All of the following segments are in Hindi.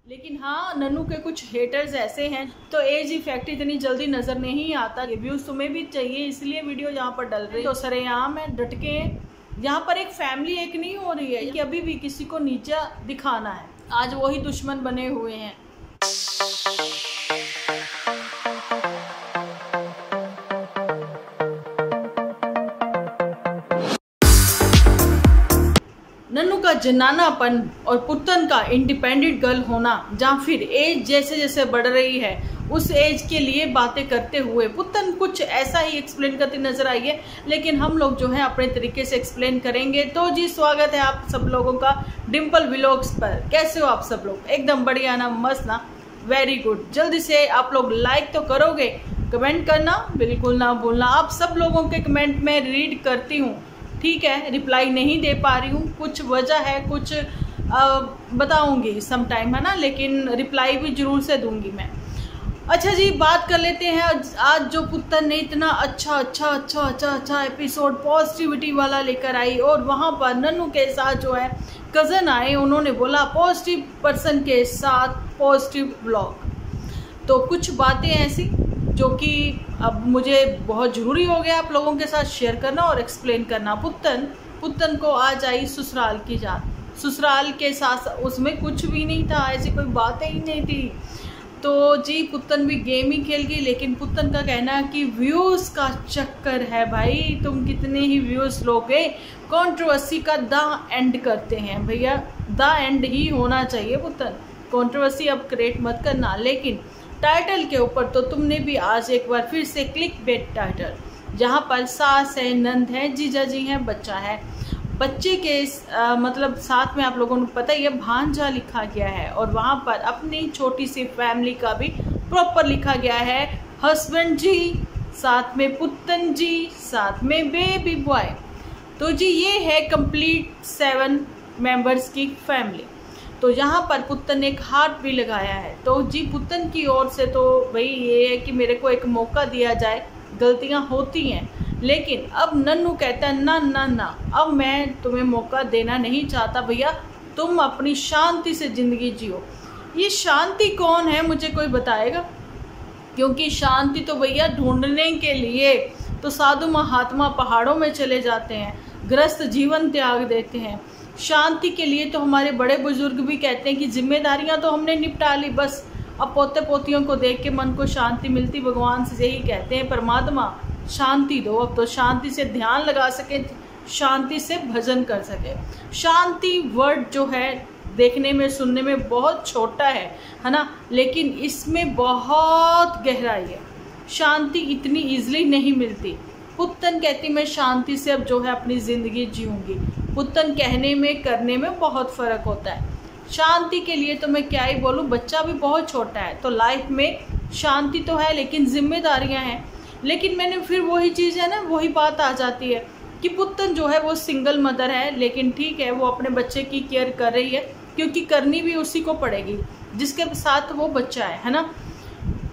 लेकिन हाँ, नन्नू के कुछ हेटर्स ऐसे हैं तो एज इफेक्ट इतनी जल्दी नजर नहीं आता। रिव्यूज तुम्हें भी चाहिए, इसलिए वीडियो यहाँ पर डल रही है। तो सरेआम है, डटके हैं। यहाँ पर एक फैमिली एक नहीं हो रही है कि अभी भी किसी को नीचा दिखाना है। आज वही दुश्मन बने हुए हैं। नन्नू का जनानापन और पुत्तन का इंडिपेंडेंट गर्ल होना, जहाँ फिर एज जैसे जैसे बढ़ रही है उस एज के लिए बातें करते हुए पुत्तन कुछ ऐसा ही एक्सप्लेन करती नजर आई है, लेकिन हम लोग जो है अपने तरीके से एक्सप्लेन करेंगे। तो जी स्वागत है आप सब लोगों का डिम्पल व्लॉग्स पर। कैसे हो आप सब लोग? एकदम बढ़िया ना, मस्त ना, वेरी गुड। जल्दी से आप लोग लाइक तो करोगे, कमेंट करना बिल्कुल ना भूलना। आप सब लोगों के कमेंट में रीड करती हूँ, ठीक है, रिप्लाई नहीं दे पा रही हूँ, कुछ वजह है, कुछ बताऊंगी सम टाइम, है ना, लेकिन रिप्लाई भी जरूर से दूंगी मैं। अच्छा जी, बात कर लेते हैं आज जो पुत्तन ने इतना अच्छा एपिसोड पॉजिटिविटी वाला लेकर आई, और वहाँ पर नन्नू के साथ जो है कज़न आए, उन्होंने बोला पॉजिटिव पर्सन के साथ पॉजिटिव व्लॉग। तो कुछ बातें ऐसी जो कि अब मुझे बहुत ज़रूरी हो गया आप लोगों के साथ शेयर करना और एक्सप्लेन करना। पुत्तन को आज आई ससुराल की याद। ससुराल के साथ उसमें कुछ भी नहीं था, ऐसी कोई बातें ही नहीं थी। तो जी पुत्तन भी गेम ही खेल गई, लेकिन पुत्तन का कहना है कि व्यूज़ का चक्कर है भाई, तुम कितने ही व्यूज़ लोगे। कंट्रोवर्सी का द एंड करते हैं भैया, द एंड ही होना चाहिए पुत्तन, कंट्रोवर्सी अब क्रिएट मत करना। लेकिन टाइटल के ऊपर तो तुमने भी आज एक बार फिर से क्लिक बेट टाइटल, जहाँ पर सास है, नंद है, जीजा जी हैं, बच्चा है। बच्चे के मतलब साथ में आप लोगों को पता ही है भांजा लिखा गया है, और वहाँ पर अपनी छोटी सी फैमिली का भी प्रॉपर लिखा गया है। हस्बैंड जी, साथ में पुत्तन जी, साथ में बेबी बॉय। तो जी ये है कंप्लीट 7 मेंबर्स की फैमिली। तो यहाँ पर पुत्तन ने एक हार्ट भी लगाया है। तो जी पुत्तन की ओर से तो भाई ये है कि मेरे को एक मौका दिया जाए, गलतियाँ होती हैं, लेकिन अब नन्नू कहता है ना ना ना, अब मैं तुम्हें मौका देना नहीं चाहता भैया, तुम अपनी शांति से ज़िंदगी जियो। ये शांति कौन है मुझे कोई बताएगा? क्योंकि शांति तो भैया ढूंढने के लिए तो साधु महात्मा पहाड़ों में चले जाते हैं, ग्रस्त जीवन त्याग देते हैं। शांति के लिए तो हमारे बड़े बुजुर्ग भी कहते हैं कि जिम्मेदारियां तो हमने निपटा ली, बस अब पोते पोतियों को देख के मन को शांति मिलती। भगवान से यही कहते हैं, परमात्मा शांति दो, अब तो शांति से ध्यान लगा सके, शांति से भजन कर सके। शांति वर्ड जो है देखने में सुनने में बहुत छोटा है ना, लेकिन इसमें बहुत गहराई है। शांति इतनी इजीली नहीं मिलती। पुत्तन कहती मैं शांति से अब जो है अपनी ज़िंदगी जीऊँगी। पुत्तन कहने में करने में बहुत फ़र्क होता है। शांति के लिए तो मैं क्या ही बोलूँ, बच्चा भी बहुत छोटा है, तो लाइफ में शांति तो है लेकिन जिम्मेदारियां हैं। लेकिन मैंने फिर वही चीज़ है ना, वही बात आ जाती है कि पुत्तन जो है वो सिंगल मदर है, लेकिन ठीक है वो अपने बच्चे की केयर कर रही है, क्योंकि करनी भी उसी को पड़ेगी जिसके साथ वो बच्चा है ना।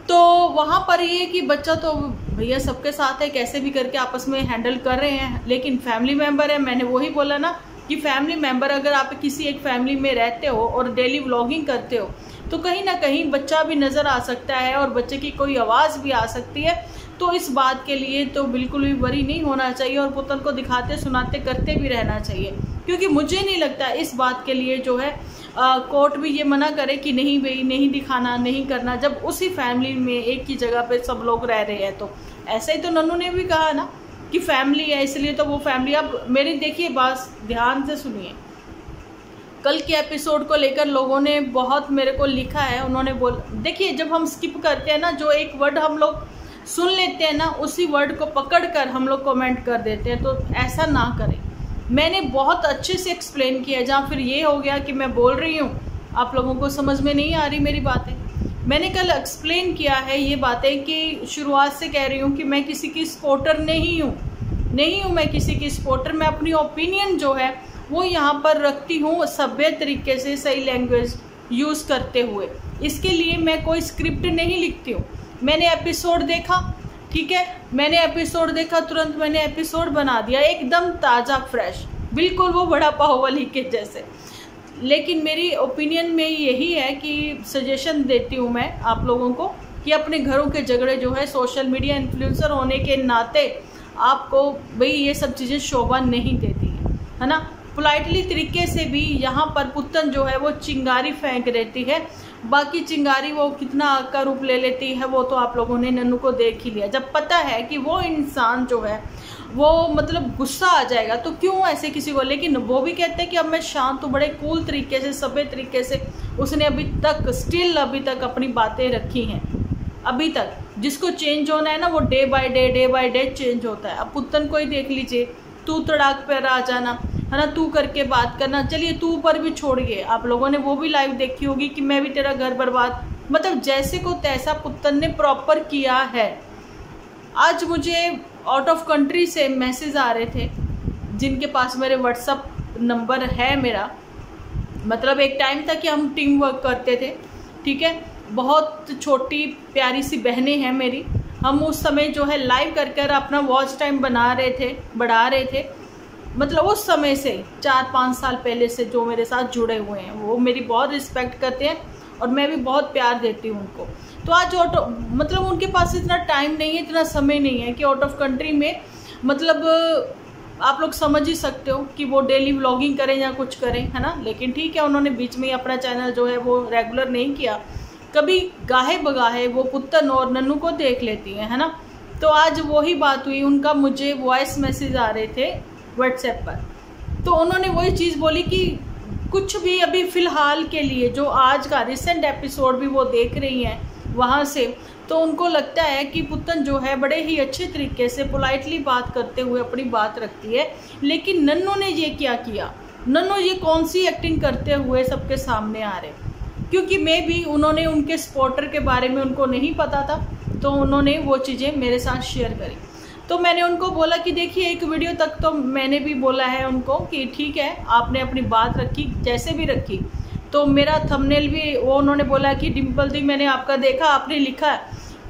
तो वहाँ पर ये कि बच्चा तो भैया सबके साथ है, कैसे भी करके आपस में हैंडल कर रहे हैं, लेकिन फैमिली मेम्बर है। मैंने वही बोला ना कि फैमिली मेम्बर, अगर आप किसी एक फैमिली में रहते हो और डेली व्लॉगिंग करते हो तो कहीं ना कहीं बच्चा भी नज़र आ सकता है और बच्चे की कोई आवाज़ भी आ सकती है। तो इस बात के लिए तो बिल्कुल भी वरी नहीं होना चाहिए, और पुत्तन को दिखाते सुनाते करते भी रहना चाहिए, क्योंकि मुझे नहीं लगता इस बात के लिए जो है कोर्ट भी ये मना करे कि नहीं भाई नहीं दिखाना, नहीं करना, जब उसी फैमिली में एक ही जगह पे सब लोग रह रहे हैं। तो ऐसे ही तो नन्नू ने भी कहा ना कि फैमिली है, इसलिए तो वो फैमिली। अब मेरी देखिए बात ध्यान से सुनिए, कल के एपिसोड को लेकर लोगों ने बहुत मेरे को लिखा है। उन्होंने देखिए जब हम स्किप करते हैं ना, जो एक वर्ड हम लोग सुन लेते हैं ना, उसी वर्ड को पकड़कर हम लोग कमेंट कर देते हैं, तो ऐसा ना करें। मैंने बहुत अच्छे से एक्सप्लेन किया, जहाँ फिर ये हो गया कि मैं बोल रही हूँ आप लोगों को समझ में नहीं आ रही मेरी बातें। मैंने कल एक्सप्लेन किया है ये बातें कि शुरुआत से कह रही हूँ कि मैं किसी की सपोर्टर नहीं हूँ मैं किसी की सपोर्टर। मैं अपनी ओपिनियन जो है वो यहाँ पर रखती हूँ सभ्य तरीके से, सही लैंग्वेज यूज़ करते हुए। इसके लिए मैं कोई स्क्रिप्ट नहीं लिखती हूँ। मैंने एपिसोड देखा, ठीक है, मैंने एपिसोड देखा, तुरंत मैंने एपिसोड बना दिया, एकदम ताज़ा फ्रेश, बिल्कुल वो बड़ा पाव वाली के जैसे। लेकिन मेरी ओपिनियन में यही है कि सजेशन देती हूँ मैं आप लोगों को कि अपने घरों के झगड़े जो है सोशल मीडिया इन्फ्लुएंसर होने के नाते आपको भाई ये सब चीज़ें शोभा नहीं देती है ना। पोलाइटली तरीके से भी यहाँ पर पुत्तन जो है वो चिंगारी फेंक देती है। बाकी चिंगारी वो कितना आग का रूप ले लेती है वो तो आप लोगों ने नन्नू को देख ही लिया। जब पता है कि वो इंसान जो है वो मतलब गुस्सा आ जाएगा तो क्यों ऐसे किसी को, लेकिन वो भी कहते हैं कि अब मैं शांत हूँ, बड़े कूल तरीके से सभ्य तरीके से उसने अभी तक अपनी बातें रखी हैं। अभी तक जिसको चेंज होना है ना वो डे बाय डे चेंज होता है। अब पुत्तन को ही देख लीजिए, तू तड़ाक पर आ जाना है ना, तू करके बात करना, चलिए तू पर भी छोड़िए, आप लोगों ने वो भी लाइव देखी होगी कि मैं भी तेरा घर बर्बाद, मतलब जैसे को तैसा पुत्तन ने प्रॉपर किया है। आज मुझे आउट ऑफ कंट्री से मैसेज आ रहे थे जिनके पास मेरे व्हाट्सअप नंबर है मेरा, मतलब एक टाइम था कि हम टीम वर्क करते थे, ठीक है, बहुत छोटी प्यारी सी बहनें हैं मेरी, हम उस समय जो है लाइव कर अपना वॉच टाइम बढ़ा रहे थे। मतलब उस समय से 4-5 साल पहले से जो मेरे साथ जुड़े हुए हैं वो मेरी बहुत रिस्पेक्ट करते हैं और मैं भी बहुत प्यार देती हूँ उनको। तो आज मतलब उनके पास इतना टाइम नहीं है, इतना समय नहीं है कि आउट ऑफ कंट्री में मतलब आप लोग समझ ही सकते हो कि वो डेली व्लॉगिंग करें या कुछ करें, है ना। लेकिन ठीक है, उन्होंने बीच में ही अपना चैनल जो है वो रेगुलर नहीं किया, कभी गाहे बगाहे वो पुत्तन और नन्नू को देख लेती है ना। तो आज वही बात हुई, उनका मुझे वॉइस मैसेज आ रहे थे व्हाट्सएप पर, तो उन्होंने वही चीज़ बोली कि कुछ भी अभी फ़िलहाल के लिए जो आज का रिसेंट एपिसोड भी वो देख रही हैं वहाँ से, तो उनको लगता है कि पुत्तन जो है बड़े ही अच्छे तरीके से पोलाइटली बात करते हुए अपनी बात रखती है। लेकिन नन्नू ने ये क्या किया, नन्नू ये कौन सी एक्टिंग करते हुए सबके सामने आ रहे, क्योंकि मैं भी उन्होंने उनके सपोर्टर के बारे में उनको नहीं पता था, तो उन्होंने वो चीज़ें मेरे साथ शेयर करी। तो मैंने उनको बोला कि देखिए एक वीडियो तक तो मैंने भी बोला है उनको कि ठीक है आपने अपनी बात रखी जैसे भी रखी, तो मेरा थंबनेल भी वो उन्होंने बोला कि डिम्पल दी मैंने आपका देखा, आपने लिखा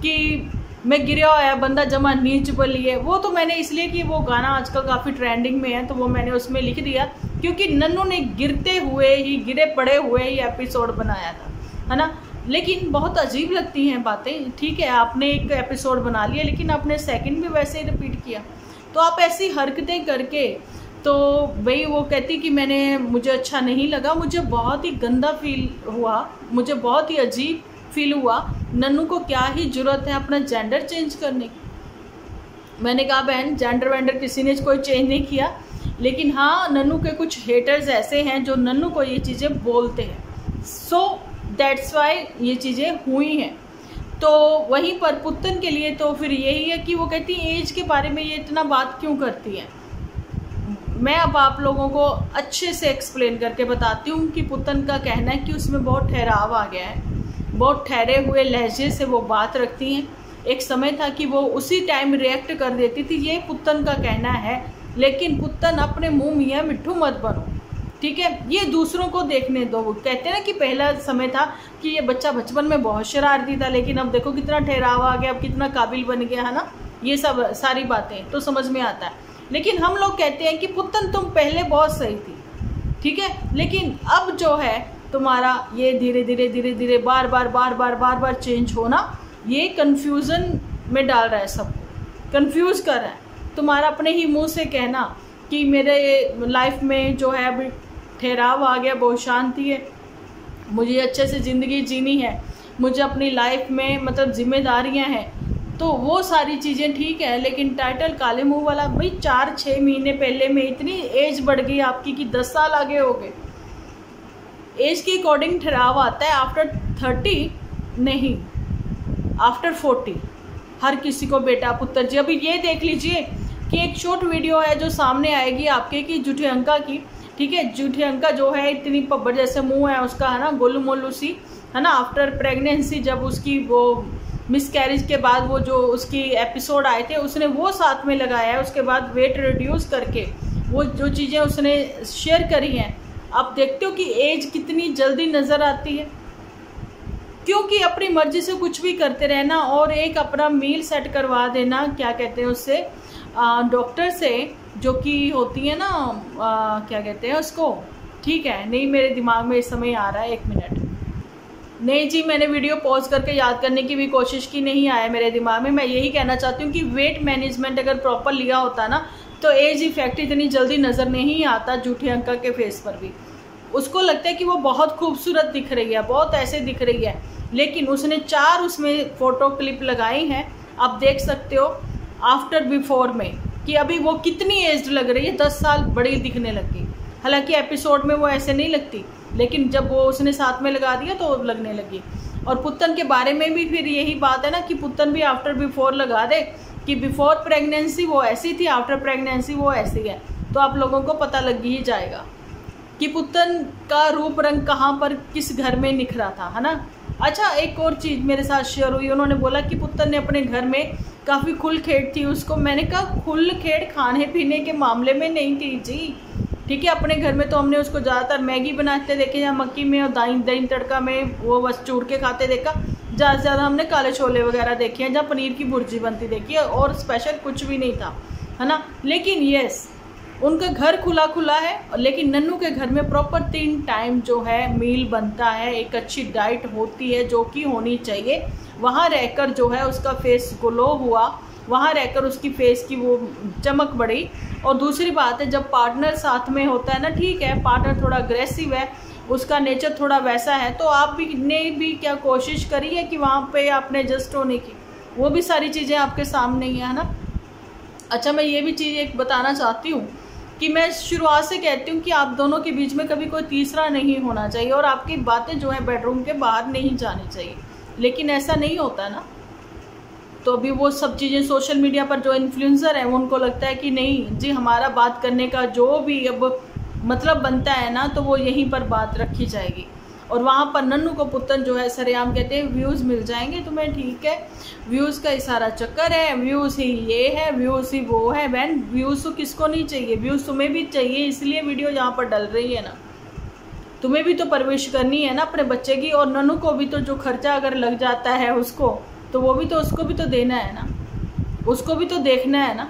कि मैं गिरा हुआ बंदा जमा नीच बली है, वो तो मैंने इसलिए कि वो गाना आजकल काफ़ी ट्रेंडिंग में है तो वो मैंने उसमें लिख दिया, क्योंकि नन्नू ने गिरे पड़े हुए ही एपिसोड बनाया था, है ना। लेकिन बहुत अजीब लगती हैं बातें, ठीक है आपने एक एपिसोड बना लिया लेकिन आपने सेकंड भी वैसे ही रिपीट किया, तो आप ऐसी हरकतें करके, तो भाई वो कहती कि मुझे अच्छा नहीं लगा, मुझे बहुत ही गंदा फील हुआ, मुझे बहुत ही अजीब फील हुआ। नन्नू को क्या ही ज़रूरत है अपना जेंडर चेंज करने की। मैंने कहा बहन जेंडर वेंडर किसी ने कोई चेंज नहीं किया, लेकिन हाँ नन्नू के कुछ हेटर्स ऐसे हैं जो नन्नू को ये चीज़ें बोलते हैं, सो दैट्स वाई ये चीज़ें हुई हैं। तो वहीं पर पुत्तन के लिए तो फिर यही है कि वो कहती है एज के बारे में ये इतना बात क्यों करती है। मैं अब आप लोगों को अच्छे से एक्सप्लेन करके बताती हूँ कि पुत्तन का कहना है कि उसमें बहुत ठहराव आ गया है, बहुत ठहरे हुए लहजे से वो बात रखती हैं। एक समय था कि वो उसी टाइम रिएक्ट कर देती थी, ये पुत्तन का कहना है। लेकिन पुत्तन अपने मुँह मियाँ मिट्ठू मत बनो, ठीक है, ये दूसरों को देखने दो। कहते हैं ना कि पहला समय था कि ये बच्चा बचपन में बहुत शरारती था, लेकिन अब देखो कितना ठहराव आ गया, अब कितना काबिल बन गया, है ना। ये सब सारी बातें तो समझ में आता है। लेकिन हम लोग कहते हैं कि पुत्तन तुम पहले बहुत सही थी, ठीक है, लेकिन अब जो है तुम्हारा ये धीरे धीरे बार बार चेंज होना, ये कन्फ्यूज़न में डाल रहा है, सबको कन्फ्यूज़ कर रहा है। तुम्हारा अपने ही मुंह से कहना कि मेरे लाइफ में जो है अभी ठहराव आ गया, बहुत शांति है, मुझे अच्छे से ज़िंदगी जीनी है, मुझे अपनी लाइफ में मतलब जिम्मेदारियां हैं, तो वो सारी चीज़ें ठीक है। लेकिन टाइटल काले मुंह वाला, भाई 4-6 महीने पहले में इतनी एज बढ़ गई आपकी कि 10 साल आगे हो गए। एज के अकॉर्डिंग ठहराव आता है, आफ्टर 30 नहीं, आफ्टर 40 हर किसी को बेटा पुत्र जी। अभी ये देख लीजिए कि एक शॉर्ट वीडियो है जो सामने आएगी आपके की जूठे अंका की, ठीक है, जूठे अंका जो है इतनी पब्बर जैसे मुंह है उसका, है ना, गोलू मोलू सी, है ना। आफ्टर प्रेगनेंसी जब उसकी वो मिसकैरेज के बाद वो जो उसकी एपिसोड आए थे उसने वो साथ में लगाया है, उसके बाद वेट रिड्यूस करके वो जो चीज़ें उसने शेयर करी हैं, आप देखते हो कि एज कितनी जल्दी नज़र आती है, क्योंकि अपनी मर्जी से कुछ भी करते रहना और एक अपना मील सेट करवा देना, क्या कहते हैं उससे, डॉक्टर से, जो कि होती है ना क्या कहते हैं उसको, ठीक है, नहीं मेरे दिमाग में इस समय आ रहा है, 1 मिनट। नहीं जी, मैंने वीडियो पॉज करके याद करने की भी कोशिश की, नहीं आया मेरे दिमाग में। मैं यही कहना चाहती हूँ कि वेट मैनेजमेंट अगर प्रॉपर लिया होता ना तो एज इफेक्ट इतनी जल्दी नज़र नहीं आता झूठी अंकल के फेस पर भी। उसको लगता है कि वो बहुत खूबसूरत दिख रही है, बहुत ऐसे दिख रही है, लेकिन उसने 4 उसमें फ़ोटो क्लिप लगाई हैं, आप देख सकते हो आफ्टर बिफोर में, कि अभी वो कितनी एज्ड लग रही है, 10 साल बड़ी दिखने लगी। हालांकि एपिसोड में वो ऐसे नहीं लगती, लेकिन जब वो उसने साथ में लगा दिया तो लगने लगी। और पुत्तन के बारे में भी फिर यही बात है ना कि पुत्तन भी आफ्टर बिफोर लगा दे कि बिफोर प्रेगनेंसी वो ऐसी थी, आफ्टर प्रेगनेंसी वो ऐसी है, तो आप लोगों को पता लग ही जाएगा कि पुत्तन का रूप रंग कहाँ पर किस घर में निखरा था, है ना। अच्छा, एक और चीज़ मेरे साथ शेयर हुई, उन्होंने बोला कि पुत्तन ने अपने घर में काफ़ी खुलखेड़ थी उसको। मैंने कहा खुलखेड़ खाने पीने के मामले में नहीं थी जी, ठीक है। अपने घर में तो हमने उसको ज़्यादातर मैगी बनाते देखे या मक्की में और दही तड़का में वो बस चूर के खाते देखा। ज़्यादा से ज़्यादा हमने काले छोले वगैरह देखे हैं जहाँ पनीर की भुर्जी बनती देखी है, और स्पेशल कुछ भी नहीं था, है ना। लेकिन यस, उनका घर खुला खुला है, लेकिन नन्नू के घर में प्रॉपर 3 टाइम जो है मील बनता है, एक अच्छी डाइट होती है जो कि होनी चाहिए। वहाँ रहकर जो है उसका फेस ग्लो हुआ, वहाँ रहकर उसकी फेस की वो चमक बढ़ी। और दूसरी बात है, जब पार्टनर साथ में होता है ना, ठीक है पार्टनर थोड़ा अग्रेसिव है, उसका नेचर थोड़ा वैसा है, तो आप भी ने भी क्या कोशिश करी है कि वहाँ पे आपने एडजस्ट होने की, वो भी सारी चीज़ें आपके सामने ही है ना। अच्छा, मैं ये भी चीज़ एक बताना चाहती हूँ कि मैं शुरुआत से कहती हूँ कि आप दोनों के बीच में कभी कोई तीसरा नहीं होना चाहिए, और आपकी बातें जो है बेडरूम के बाहर नहीं जानी चाहिए, लेकिन ऐसा नहीं होता ना। तो अभी वो सब चीज़ें सोशल मीडिया पर जो इन्फ्लुएंसर हैं उनको लगता है कि नहीं जी, हमारा बात करने का जो भी अब मतलब बनता है ना, तो वो यहीं पर बात रखी जाएगी। और वहाँ पर नन्नू को पुत्तन जो है सरेआम कहते हैं व्यूज़ मिल जाएंगे तुम्हें, ठीक है, व्यूज़ का ही सारा चक्कर है, व्यूज़ ही ये है, व्यूज़ ही वो है। बहन, व्यूज़ तो किसको नहीं चाहिए, व्यूज़ तुम्हें भी चाहिए, इसलिए वीडियो यहाँ पर डल रही है ना। तुम्हें भी तो परवरिश करनी है ना अपने बच्चे की, और नन्नू को भी तो जो खर्चा अगर लग जाता है उसको, तो वो भी तो उसको भी तो देना है ना, उसको भी तो देखना है ना।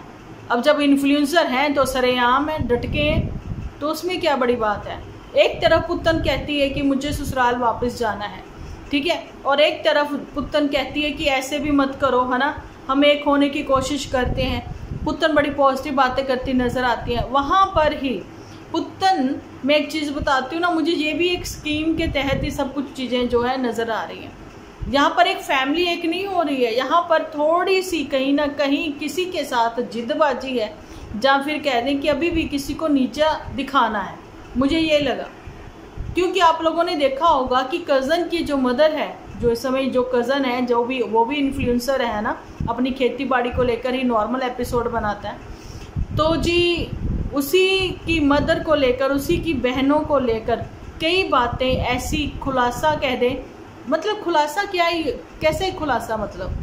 अब जब इन्फ्लुएंसर हैं तो सरेआम है, डटके हैं, तो उसमें क्या बड़ी बात है। एक तरफ पुत्तन कहती है कि मुझे ससुराल वापस जाना है, ठीक है, और एक तरफ पुत्तन कहती है कि ऐसे भी मत करो, है ना, हम एक होने की कोशिश करते हैं। पुत्तन बड़ी पॉजिटिव बातें करती नज़र आती हैं। वहाँ पर ही पुत्तन, मैं एक चीज़ बताती हूँ ना, मुझे ये भी एक स्कीम के तहत ही सब कुछ चीज़ें जो है नज़र आ रही हैं। यहाँ पर एक फैमिली एक नहीं हो रही है, यहाँ पर थोड़ी सी कहीं ना कहीं किसी के साथ जिदबाजी है, या फिर कह दें कि अभी भी किसी को नीचा दिखाना है, मुझे ये लगा। क्योंकि आप लोगों ने देखा होगा कि कज़न की जो मदर है, जो इस समय जो कज़न है, जो भी वो भी इन्फ्लुएंसर है ना, अपनी खेती बाड़ी को लेकर ही नॉर्मल एपिसोड बनाता है, तो जी उसी की मदर को लेकर, उसी की बहनों को लेकर कई बातें ऐसी खुलासा कह दें, मतलब खुलासा क्या ही, कैसे खुलासा, मतलब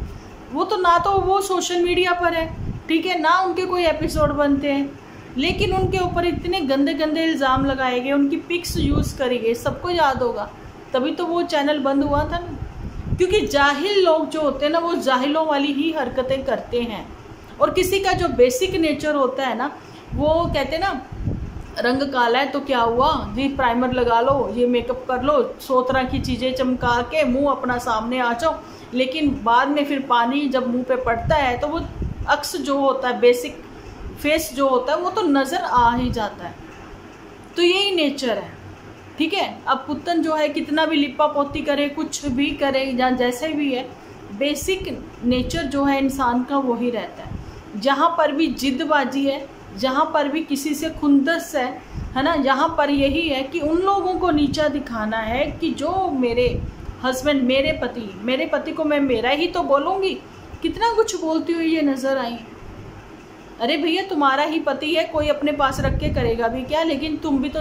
वो तो ना तो वो सोशल मीडिया पर है, ठीक है, ना उनके कोई एपिसोड बनते हैं, लेकिन उनके ऊपर इतने गंदे गंदे इल्ज़ाम लगाए गए, उनकी पिक्स यूज़ करी गई, सबको याद होगा, तभी तो वो चैनल बंद हुआ था ना। क्योंकि जाहिल लोग जो होते हैं ना, वो जाहिलों वाली ही हरकतें करते हैं, और किसी का जो बेसिक नेचर होता है ना, वो कहते हैं ना, रंग काला है तो क्या हुआ जी, प्राइमर लगा लो, ये मेकअप कर लो, 100 तरह की चीज़ें चमका के मुंह अपना सामने आ जाओ, लेकिन बाद में फिर पानी जब मुंह पे पड़ता है तो वो अक्स जो होता है, बेसिक फेस जो होता है, वो तो नज़र आ ही जाता है। तो यही नेचर है, ठीक है। अब पुत्तन जो है कितना भी लिपा पोती करे, कुछ भी करे, या जैसे भी है, बेसिक नेचर जो है इंसान का वही रहता है। जहाँ पर भी जिद्दबाजी है, जहाँ पर भी किसी से खुंदस है ना, यहाँ पर यही है कि उन लोगों को नीचा दिखाना है कि जो मेरे हस्बैंड, मेरे पति को मैं मेरा ही तो बोलूँगी, कितना कुछ बोलती हुई ये नज़र आई। अरे भैया, तुम्हारा ही पति है, कोई अपने पास रख के करेगा भी क्या, लेकिन तुम भी तो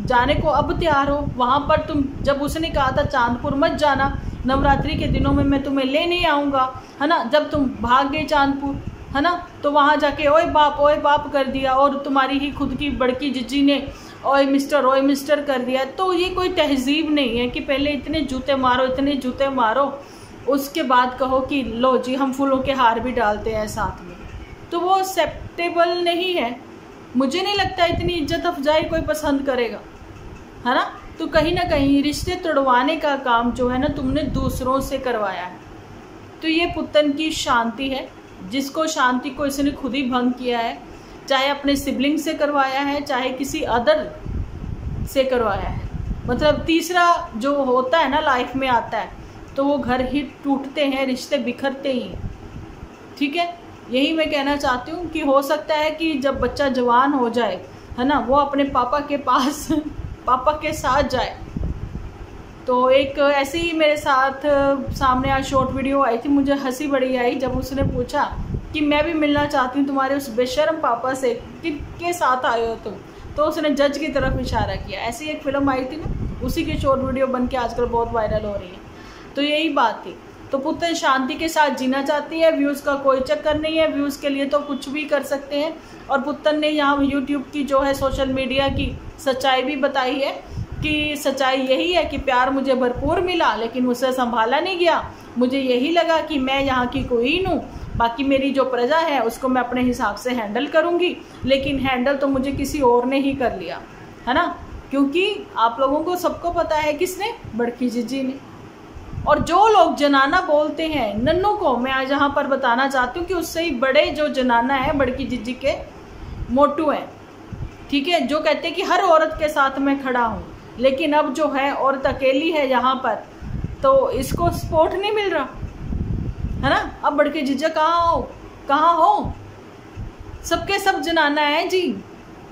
जाने को अब तैयार हो वहाँ पर। तुम जब उसने कहा था चांदपुर मत जाना, नवरात्रि के दिनों में मैं तुम्हें लेने आऊँगा, है ना, जब तुम भाग गए चांदपुर, है ना, तो वहाँ जाके ओए बाप कर दिया, और तुम्हारी ही खुद की बड़की जिज्जी ने ओए मिस्टर कर दिया। तो ये कोई तहजीब नहीं है कि पहले इतने जूते मारो, उसके बाद कहो कि लो जी हम फूलों के हार भी डालते हैं साथ में, तो वो एक्सेप्टेबल नहीं है। मुझे नहीं लगता इतनी इज्जत अफजाई कोई पसंद करेगा, है ना। तो कहीं ना कहीं रिश्ते तोड़वाने का काम जो है ना तुमने दूसरों से करवाया है। तो ये पुत्तन की शांति है, जिसको शांति को इसने खुद ही भंग किया है, चाहे अपने सिबलिंग से करवाया है चाहे किसी अदर से करवाया है। मतलब तीसरा जो होता है ना लाइफ में आता है तो वो घर ही टूटते हैं, रिश्ते बिखरते ही। ठीक है, यही मैं कहना चाहती हूँ कि हो सकता है कि जब बच्चा जवान हो जाए, है ना, वो अपने पापा के पास पापा के साथ जाए। तो एक ऐसे ही मेरे साथ सामने आज शॉर्ट वीडियो आई थी, मुझे हंसी बड़ी आई जब उसने पूछा कि मैं भी मिलना चाहती हूँ तुम्हारे उस बेशर्म पापा से, किसके साथ आए हो तुम। तो उसने जज की तरफ इशारा किया। ऐसी एक फिल्म आई थी ना, उसी की शॉर्ट वीडियो बन के आजकल बहुत वायरल हो रही है। तो यही बात थी। तो पुत्तन शांति के साथ जीना चाहती है, व्यूज़ का कोई चक्कर नहीं है, व्यूज़ के लिए तो कुछ भी कर सकते हैं। और पुत्तन ने यहाँ यूट्यूब की जो है सोशल मीडिया की सच्चाई भी बताई है कि सच्चाई यही है कि प्यार मुझे भरपूर मिला लेकिन मुझसे संभाला नहीं गया। मुझे यही लगा कि मैं यहाँ की क्वीन हूँ, बाकी मेरी जो प्रजा है उसको मैं अपने हिसाब से हैंडल करूँगी, लेकिन हैंडल तो मुझे किसी और ने ही कर लिया, है ना। क्योंकि आप लोगों को सबको पता है किसने, बड़की जीजी ने। और जो लोग जनाना बोलते हैं नन्नू को, मैं आज यहाँ पर बताना चाहती हूँ कि उससे ही बड़े जो जनाना है बड़की जीजी के मोटू हैं। ठीक है, जो कहते हैं कि हर औरत के साथ मैं खड़ा हूँ, लेकिन अब जो है औरत अकेली है यहाँ पर तो इसको सपोर्ट नहीं मिल रहा, है ना। अब बड़के जीजा कहाँ हो, सबके सब जनाना है जी।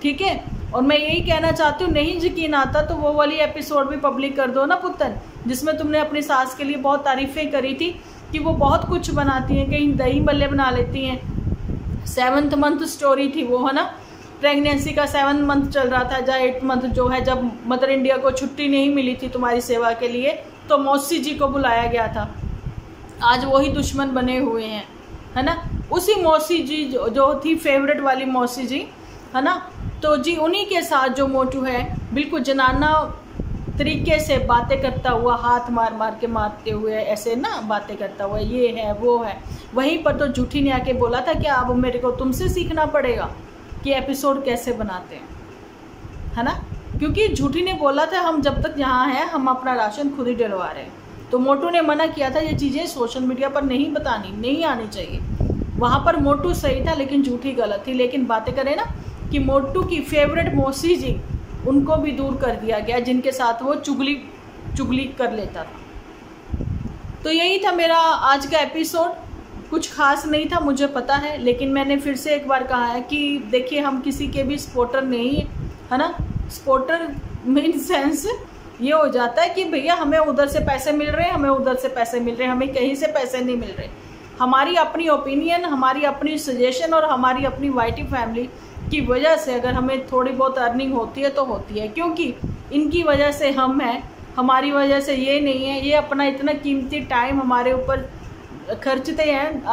ठीक है, और मैं यही कहना चाहती हूँ, नहीं यकीन आता तो वो वाली एपिसोड भी पब्लिक कर दो ना पुत्तन, जिसमें तुमने अपनी सास के लिए बहुत तारीफें करी थी कि वो बहुत कुछ बनाती हैं, कहीं दही बल्ले बना लेती हैं। 7th मंथ स्टोरी थी वो, है ना, प्रेगनेंसी का 7th मंथ चल रहा था, या 8th मंथ जो है, जब मदर इंडिया को छुट्टी नहीं मिली थी तुम्हारी सेवा के लिए तो मौसी जी को बुलाया गया था। आज वही दुश्मन बने हुए हैं, है ना। उसी मौसी जी जो थी फेवरेट वाली मौसी जी, है ना, तो जी उन्हीं के साथ जो मोटू है बिल्कुल जनाना तरीके से बातें करता हुआ, हाथ मार मार के मारते हुए ऐसे ना बातें करता हुआ, ये है वो है। वहीं पर तो झूठी ने आके बोला था कि अब मेरे को तुमसे सीखना पड़ेगा कि एपिसोड कैसे बनाते हैं, है ना। क्योंकि झूठी ने बोला था हम जब तक यहाँ हैं हम अपना राशन खुद ही डलवा रहे हैं। तो मोटू ने मना किया था ये चीज़ें सोशल मीडिया पर नहीं बतानी, नहीं आनी चाहिए। वहाँ पर मोटू सही था लेकिन झूठी गलत थी। लेकिन बातें करें ना कि मोटू की फेवरेट मौसी जी, उनको भी दूर कर दिया गया जिनके साथ वो चुगली कर लेता था। तो यही था मेरा आज का एपिसोड। कुछ खास नहीं था मुझे पता है, लेकिन मैंने फिर से एक बार कहा है कि देखिए हम किसी के भी सपोर्टर नहीं है ना। सपोर्टर मीन सेंस ये हो जाता है कि भैया हमें उधर से पैसे मिल रहे हैं, हमें उधर से पैसे मिल रहे हैं, हमें कहीं से पैसे नहीं मिल रहे। हमारी अपनी ओपिनियन, हमारी अपनी सजेशन और हमारी अपनी वाईटी फैमिली की वजह से अगर हमें थोड़ी बहुत अर्निंग होती है तो होती है, क्योंकि इनकी वजह से हम हैं, हमारी वजह से ये नहीं है। ये अपना इतना कीमती टाइम हमारे ऊपर खर्चते हैं।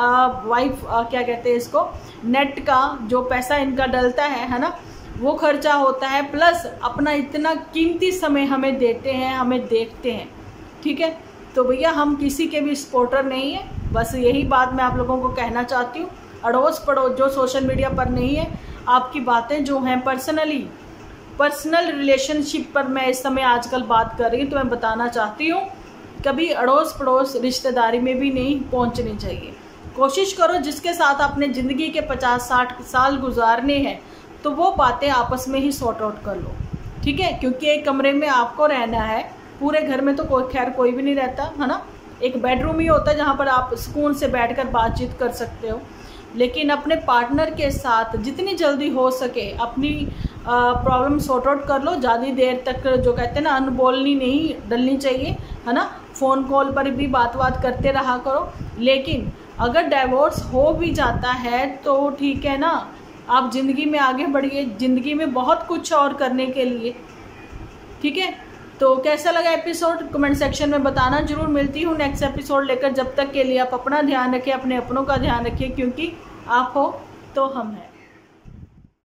वाइफ क्या कहते हैं इसको, नेट का जो पैसा इनका डलता है ना, वो खर्चा होता है, प्लस अपना इतना कीमती समय हमें देते हैं, हमें देखते हैं। ठीक है, तो भैया हम किसी के भी सपोर्टर नहीं है। बस यही बात मैं आप लोगों को कहना चाहती हूँ। अड़ोस पड़ोस जो सोशल मीडिया पर नहीं है, आपकी बातें जो हैं पर्सनल रिलेशनशिप पर मैं इस समय आजकल बात कर रही हूँ, तो मैं बताना चाहती हूँ कभी अड़ोस पड़ोस रिश्तेदारी में भी नहीं पहुँचनी चाहिए। कोशिश करो जिसके साथ अपने ज़िंदगी के 50-60 साल गुजारने हैं तो वो बातें आपस में ही सॉर्ट आउट कर लो। ठीक है, क्योंकि एक कमरे में आपको रहना है, पूरे घर में तो कोई भी नहीं रहता, है ना। एक बेडरूम ही होता है जहाँ पर आप सुकून से बैठकर बातचीत कर सकते हो। लेकिन अपने पार्टनर के साथ जितनी जल्दी हो सके अपनी प्रॉब्लम सॉर्ट आउट कर लो। ज़्यादा देर तक जो कहते हैं ना अनबोलनी नहीं डलनी चाहिए, है ना। फ़ोन कॉल पर भी बात करते रहा करो। लेकिन अगर डाइवोर्स हो भी जाता है तो ठीक है ना, आप ज़िंदगी में आगे बढ़िए, ज़िंदगी में बहुत कुछ और करने के लिए। ठीक है, तो कैसा लगा एपिसोड कमेंट सेक्शन में बताना जरूर। मिलती हूँ नेक्स्ट एपिसोड लेकर। जब तक के लिए आप अपना ध्यान रखें, अपने अपनों का ध्यान रखें, क्योंकि आप हो तो हम हैं।